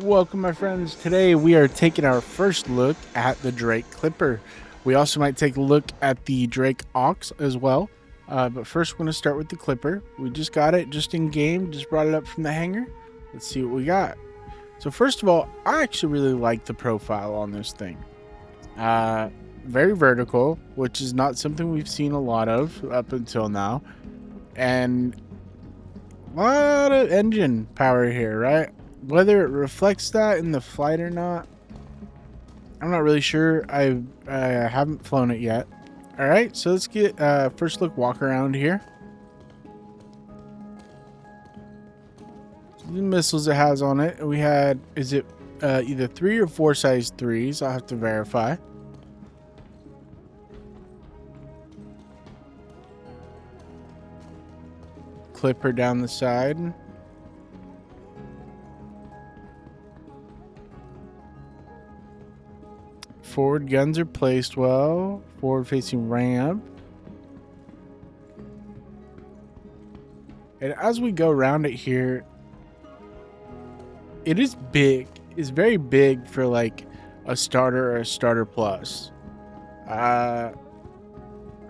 Welcome, my friends. Today we are taking our first look at the Drake Clipper. We also might take a look at the Drake Ox as well. But first, we're going to start with the Clipper. We just got it just in game, just brought it up from the hangar. Let's see what we got. So first of all, I actually really like the profile on this thing. Very vertical, which is not something we've seen a lot of up until now. And a lot of engine power here, right? Whether it reflects that in the flight or not, I'm not really sure. I haven't flown it yet. All right, so let's get first look walk around here. The missiles it has on it, we had, is it either 3 or 4 size 3s? I'll have to verify. Clipper down the side. Forward guns are placed well. Forward facing ramp. And as we go around it here, it is big. It's very big for like a starter or a starter plus. A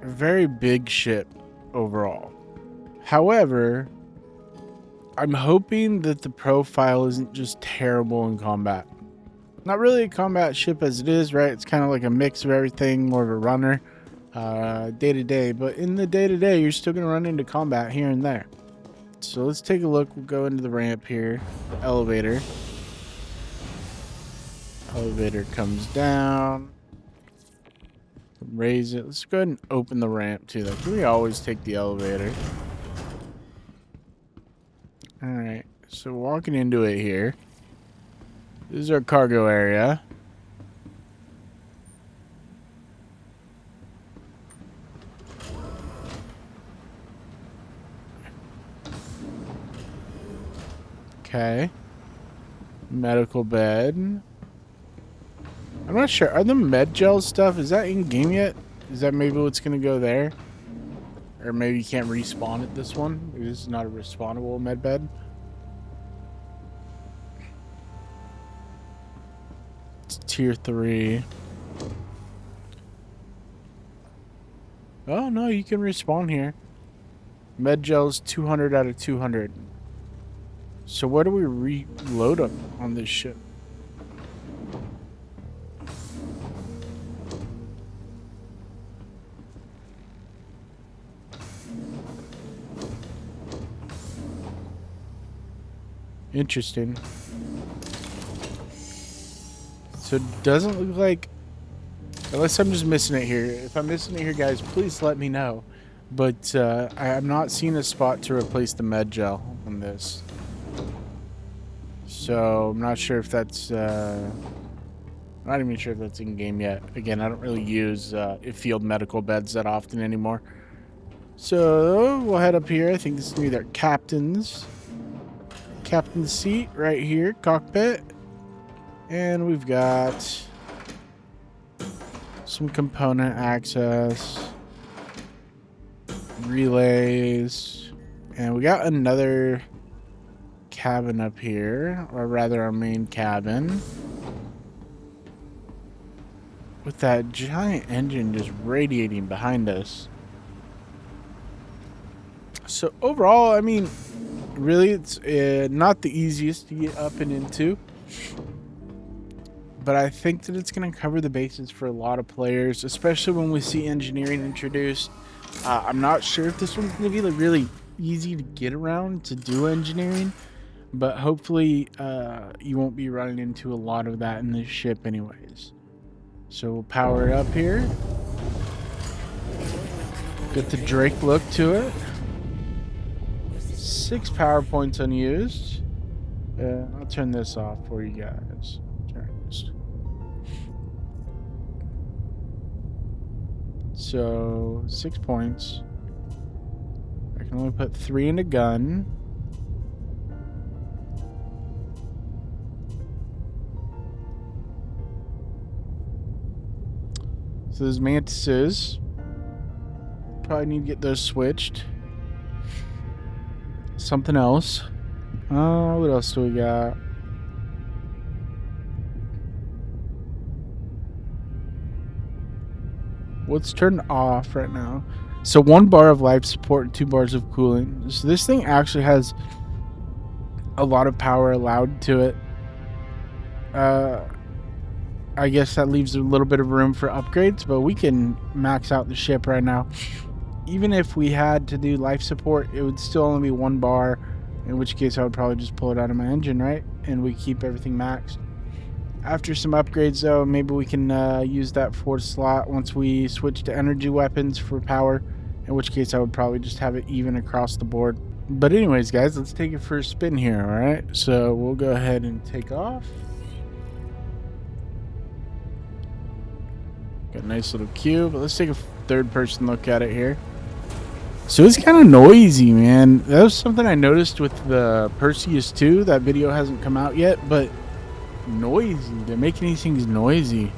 very big ship overall. However, I'm hoping that the profile isn't just terrible in combat. Not really a combat ship as it is, right? It's kind of like a mix of everything, more of a runner day to day. But in the day to day, you're still going to run into combat here and there. So let's take a look. We'll go into the ramp here. The elevator. Elevator comes down. Raise it. Let's go ahead and open the ramp too. Like we always take the elevator. Alright. So walking into it here. This is our cargo area. Okay. Medical bed. I'm not sure. Are the med gel stuff, is that in game yet? Is that maybe what's going to go there? Or maybe you can't respawn at this one? Maybe this is not a respawnable med bed. It's tier 3. Oh, no, you can respawn here. Med gel's 200 out of 200. So where do we reload them on this ship? Interesting. So it doesn't look like, unless I'm just missing it here. If I'm missing it here, guys, please let me know. But I'm not seeing a spot to replace the med gel on this. So I'm not sure if that's, I'm not even sure if that's in game yet. Again, I don't really use field medical beds that often anymore. So we'll head up here. I think this is gonna be their captain's seat right here, cockpit. And we've got some component access, relays, and we got another cabin up here, or rather our main cabin, with that giant engine just radiating behind us. So overall, I mean, really it's not the easiest to get up and into, but I think that it's going to cover the bases for a lot of players, especially when we see engineering introduced. I'm not sure if this one's going to be like really easy to get around to do engineering, but hopefully you won't be running into a lot of that in this ship anyways. So we'll power it up here. Get the Drake look to it. 6 power points unused. I'll turn this off for you guys. So 6 points. I can only put 3 in a gun. So there's mantises. Probably need to get those switched. Something else. What else do we got? What's turned off right now? So 1 bar of life support and 2 bars of cooling. So this thing actually has a lot of power allowed to it. I guess that leaves a little bit of room for upgrades, but we can max out the ship right now. Even if we had to do life support, it would still only be 1 bar, in which case I would probably just pull it out of my engine, right? And we keep everything maxed. After some upgrades, though, maybe we can use that 4th slot once we switch to energy weapons for power, in which case I would probably just have it even across the board. But anyways, guys, let's take it for a spin here, all right? So we'll go ahead and take off. Got a nice little cube. Let's take a 3rd-person look at it here. So it's kind of noisy, man. That was something I noticed with the Perseus 2. That video hasn't come out yet, but noisy. They're making these things noisy.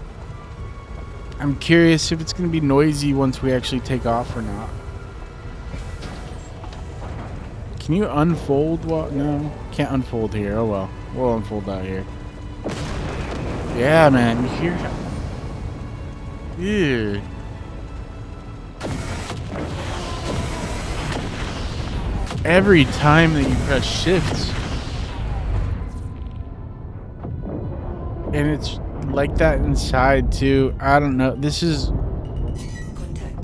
I'm curious if it's going to be noisy once we actually take off or not. Can you unfold? No, can't unfold here. Oh well, we'll unfold out here. Yeah, man, you hear? Dude. Every time that you press shift, and it's like that inside too. I don't know. This is.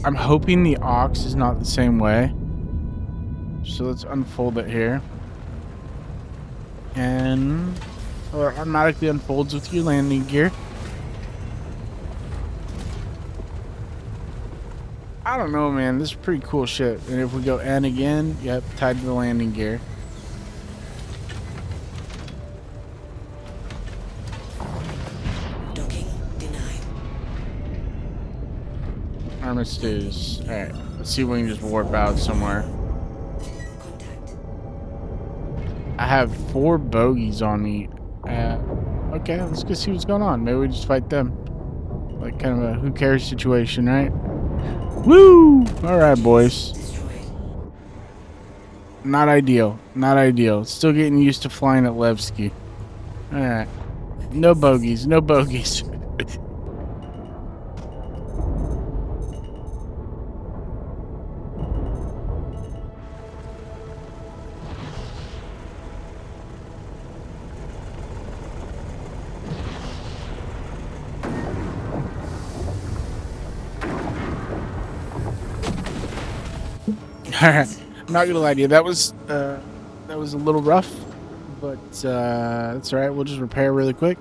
I'm hoping the aux is not the same way. So let's unfold it here. And it automatically unfolds with your landing gear. I don't know, man. This is pretty cool shit. And if we go N again, yep, tied to the landing gear. Docking denied. Armistice. Alright, let's see if we can just warp out somewhere. I have 4 bogeys on me. Okay, let's go see what's going on. Maybe we just fight them. Like kind of a who cares situation, right? Woo! Alright, boys. Not ideal. Not ideal. Still getting used to flying at Levski. Alright. No bogeys. No bogeys. Alright, I'm not gonna lie to you, that was a little rough, but that's alright, we'll just repair really quick.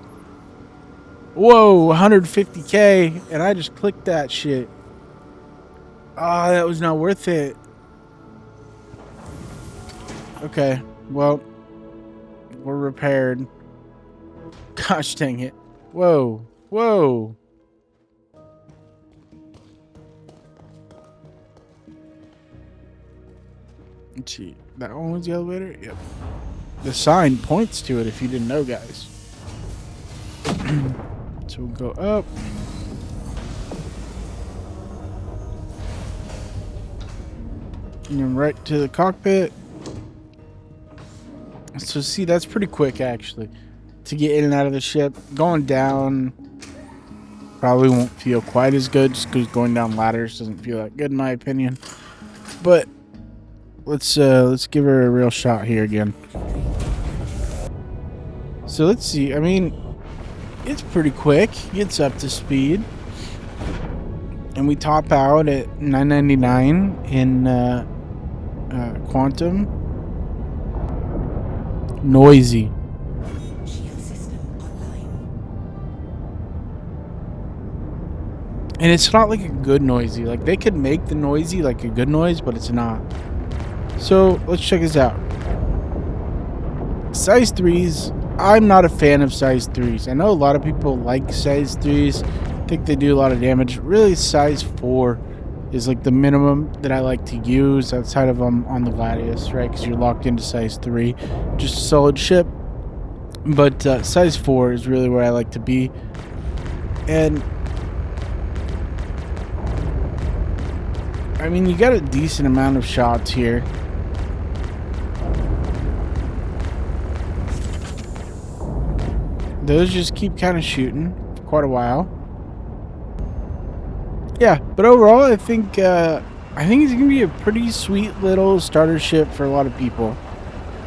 Whoa, 150k, and I just clicked that shit. Oh, that was not worth it. Okay, well, we're repaired. Gosh dang it. Whoa, whoa. Let's see. That one was the elevator? Yep. The sign points to it if you didn't know, guys. So we'll go up. And then right to the cockpit. So see, that's pretty quick actually. To get in and out of the ship. Going down probably won't feel quite as good just because going down ladders doesn't feel that good in my opinion. But let's give her a real shot here again. So let's see. I mean, it's pretty quick. It's up to speed, and we top out at 999 in quantum. Noisy. Shield system online. And it's not like a good noisy. Like they could make the noisy like a good noise, but it's not. So let's check this out. Size 3s. I'm not a fan of size 3s. I know a lot of people like size 3s. I think they do a lot of damage. Really, size 4 is like the minimum that I like to use outside of on the Gladius, right? Because you're locked into size 3. Just a solid ship. But size 4 is really where I like to be. And I mean, you got a decent amount of shots here. Those just keep kind of shooting for quite a while. Yeah, but overall, I think it's gonna be a pretty sweet little starter ship for a lot of people.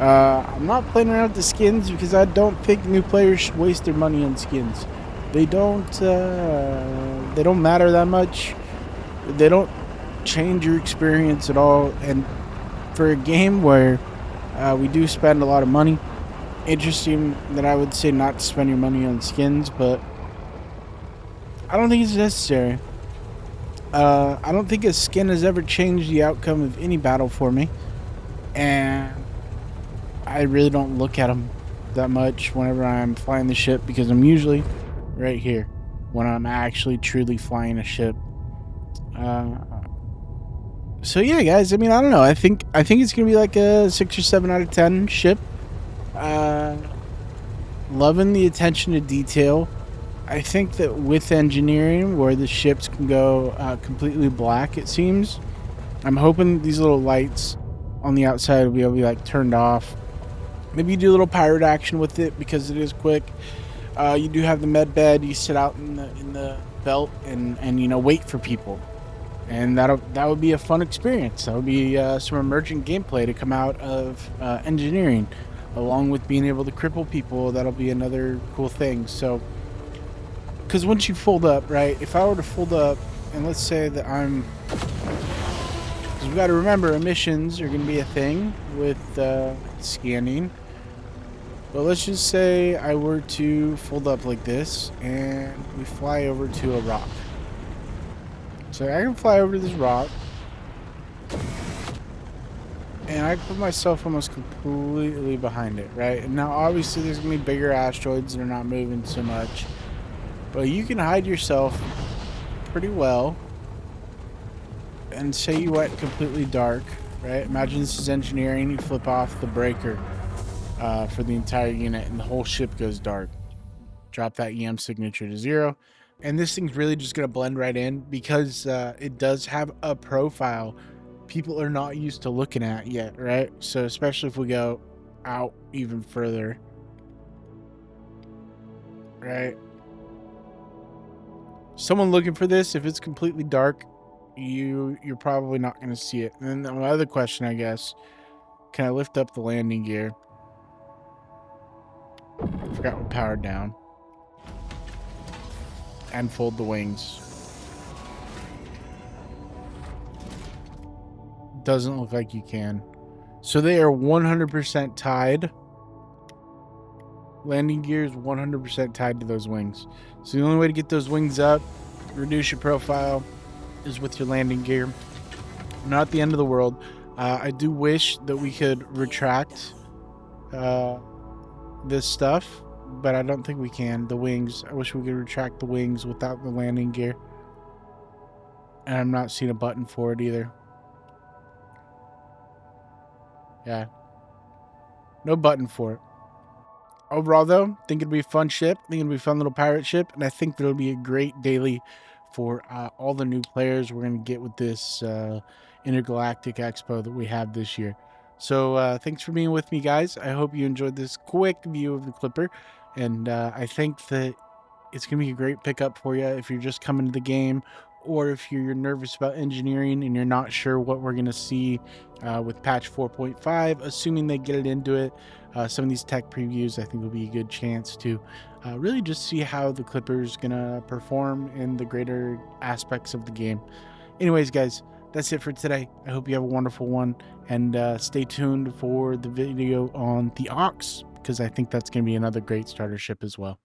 I'm not playing around with the skins because I don't think new players should waste their money on skins. They don't matter that much. They don't change your experience at all. And for a game where we do spend a lot of money, interesting that I would say not to spend your money on skins, but I don't think it's necessary. I don't think a skin has ever changed the outcome of any battle for me, and I really don't look at them that much whenever I'm flying the ship because I'm usually right here when I'm actually truly flying a ship. Uh, so yeah, guys. I mean, I don't know. I think it's gonna be like a 6 or 7 out of 10 ship. Uh, Loving the attention to detail. I think that with engineering, where the ships can go completely black, it seems. I'm hoping these little lights on the outside will be able to be like turned off. Maybe you do a little pirate action with it because it is quick. You do have the med bed. You sit out in the belt and you know wait for people, and that would be a fun experience. That would be some emergent gameplay to come out of engineering, along with being able to cripple people. That'll be another cool thing. So, because once you fold up, right? If I were to fold up, and let's say that I'm, because we've got to remember emissions are going to be a thing with scanning. But let's just say I were to fold up like this and we fly over to a rock. So I can fly over to this rock and I put myself almost completely behind it, right? And now obviously there's going to be bigger asteroids that are not moving so much. But you can hide yourself pretty well. And say you went completely dark, right? Imagine this is engineering, you flip off the breaker for the entire unit and the whole ship goes dark. Drop that EM signature to 0. And this thing's really just going to blend right in because it does have a profile people are not used to looking at yet, right? So especially if we go out even further, right? Someone looking for this, if it's completely dark, you're probably not going to see it. And then my other question, I guess, can I lift up the landing gear? I forgot we're powered down. And fold the wings. Doesn't look like you can. So they are 100% tied. Landing gear is 100% tied to those wings. So the only way to get those wings up, reduce your profile, is with your landing gear. Not the end of the world. I do wish that we could retract this stuff, but I don't think we can. The wings, I wish we could retract the wings without the landing gear. And I'm not seeing a button for it either. Yeah. No button for it. Overall, though, I think it'll be a fun ship. I think it'll be a fun little pirate ship. And I think that'll be a great daily for all the new players we're going to get with this Intergalactic Expo that we have this year. So thanks for being with me, guys. I hope you enjoyed this quick view of the Clipper. And I think that it's going to be a great pickup for you if you're just coming to the game, or if you're nervous about engineering and you're not sure what we're going to see with patch 4.5, assuming they get it into it. Some of these tech previews, I think, will be a good chance to really just see how the Clipper's going to perform in the greater aspects of the game. Anyways, guys, that's it for today. I hope you have a wonderful one, and stay tuned for the video on the Ox, because I think that's going to be another great starter ship as well.